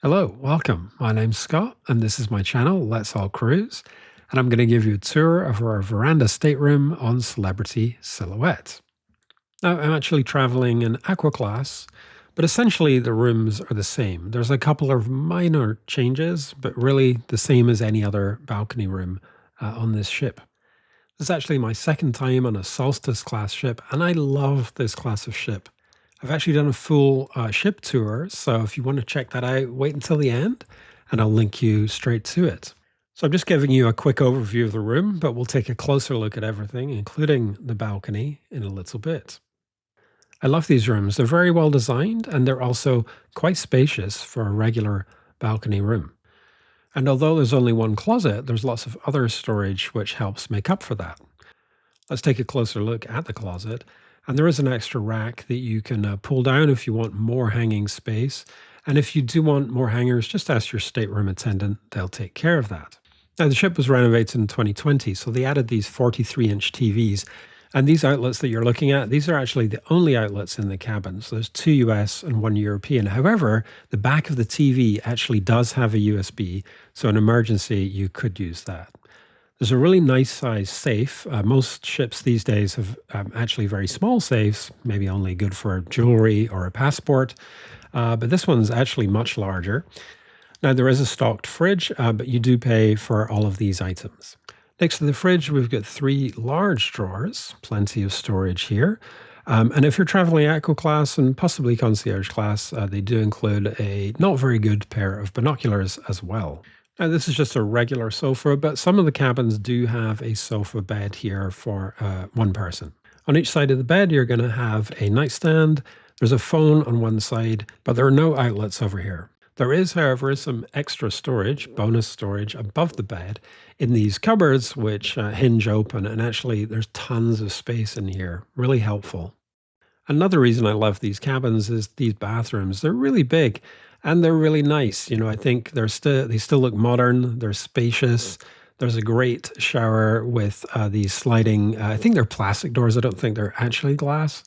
Hello, welcome. My name's Scott, and this is my channel, Let's All Cruise. And I'm going to give you a tour of our Veranda stateroom on Celebrity Silhouette. Now, I'm actually traveling in Aqua Class, but essentially the rooms are the same. There's a couple of minor changes, but really the same as any other balcony room on this ship. This is actually my second time on a Solstice class ship, and I love this class of ship. I've actually done a full ship tour, so if you want to check that out, wait until the end, and I'll link you straight to it. So I'm just giving you a quick overview of the room, but we'll take a closer look at everything, including the balcony, in a little bit. I love these rooms. They're very well designed, and they're also quite spacious for a regular balcony room. And although there's only one closet, there's lots of other storage which helps make up for that. Let's take a closer look at the closet. And there is an extra rack that you can pull down if you want more hanging space. And if you do want more hangers, just ask your stateroom attendant. They'll take care of that. Now, the ship was renovated in 2020, so they added these 43-inch TVs. And these outlets that you're looking at, these are actually the only outlets in the cabin. So there's 2 US and 1 European. However, the back of the TV actually does have a USB. So in emergency, you could use that. There's a really nice size safe. Most ships these days have actually very small safes, maybe only good for jewelry or a passport. But this one's actually much larger. Now, there is a stocked fridge, but you do pay for all of these items. Next to the fridge, we've got 3 large drawers, plenty of storage here. And if you're traveling Aqua Class and possibly Concierge Class, they do include a not very good pair of binoculars as well. Now, this is just a regular sofa, but some of the cabins do have a sofa bed here for one person. On each side of the bed, you're going to have a nightstand. There's a phone on one side, but there are no outlets over here. There is, however, some extra storage, bonus storage above the bed in these cupboards, which hinge open. And actually, there's tons of space in here. Really helpful. Another reason I love these cabins is these bathrooms. They're really big. And they're really nice. You know, I think they still look modern. They're spacious. There's a great shower with these sliding, I think they're plastic doors. I don't think they're actually glass.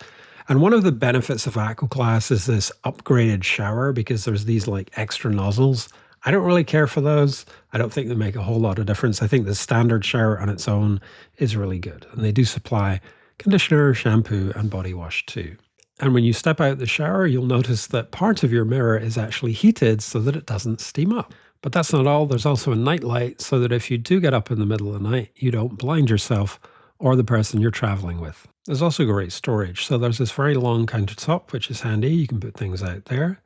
And one of the benefits of Aqua Class is this upgraded shower because there's these like extra nozzles. I don't really care for those. I don't think they make a whole lot of difference. I think the standard shower on its own is really good. And they do supply conditioner, shampoo, and body wash too. And when you step out the shower, you'll notice that part of your mirror is actually heated so that it doesn't steam up. But that's not all. There's also a night light so that if you do get up in the middle of the night, you don't blind yourself or the person you're traveling with. There's also great storage. So there's this very long countertop, which is handy. You can put things out there.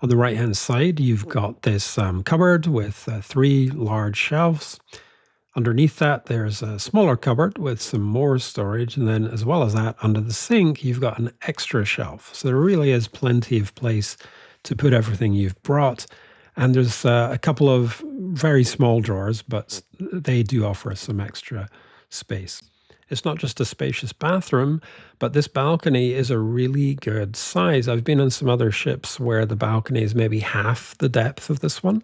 On the right-hand side, you've got this cupboard with 3 large shelves. Underneath that, there's a smaller cupboard with some more storage. And then as well as that, under the sink, you've got an extra shelf. So there really is plenty of place to put everything you've brought. And there's a couple of very small drawers, but they do offer some extra space. It's not just a spacious bathroom, but this balcony is a really good size. I've been on some other ships where the balcony is maybe half the depth of this one.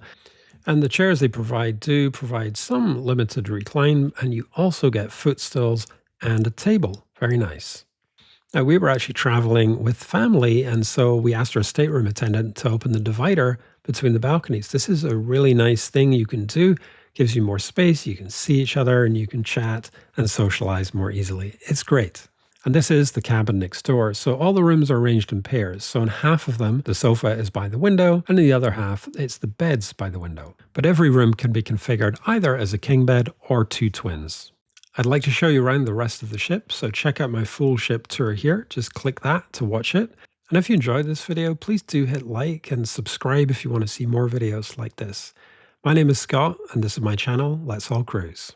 And the chairs they provide do provide some limited recline, and you also get footstools and a table. Very nice. Now, we were actually traveling with family, and so we asked our stateroom attendant to open the divider between the balconies. This is a really nice thing you can do. Gives you more space, you can see each other, and you can chat and socialize more easily. It's great. And this is the cabin next door. So all the rooms are arranged in pairs. So in half of them, the sofa is by the window, and in the other half, it's the beds by the window. But every room can be configured either as a king bed or 2 twins. I'd like to show you around the rest of the ship, so check out my full ship tour here. Just click that to watch it. And if you enjoyed this video, please do hit like and subscribe if you want to see more videos like this. My name is Scott, and this is my channel, Let's All Cruise.